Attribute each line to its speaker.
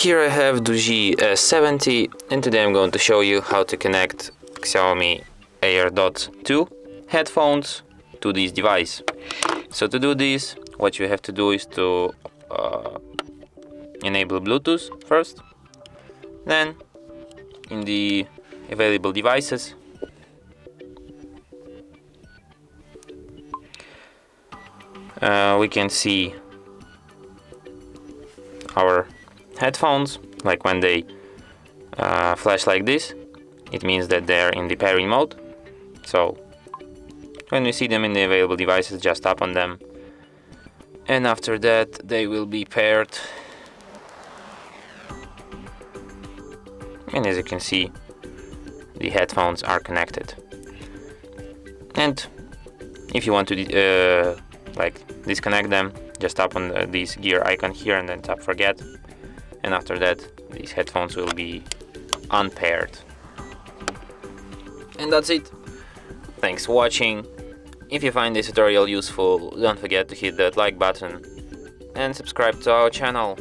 Speaker 1: Here I have DOOGEE S70, and today I'm going to show you how to connect XIAOMI AirDots2 headphones to this device. So to do this, what you have to do is to enable Bluetooth first, then in the available devices we can see our headphones. Like when they flash like this, it means that they're in the pairing mode. So when we see them in the available devices, just tap on them, and after that they will be paired. And as you can see, the headphones are connected. And if you want to disconnect them, just tap on this gear icon here and then tap forget, and after that these headphones will be unpaired. And that's it. Thanks for watching. If you find this tutorial useful, don't forget to hit that like button and subscribe to our channel.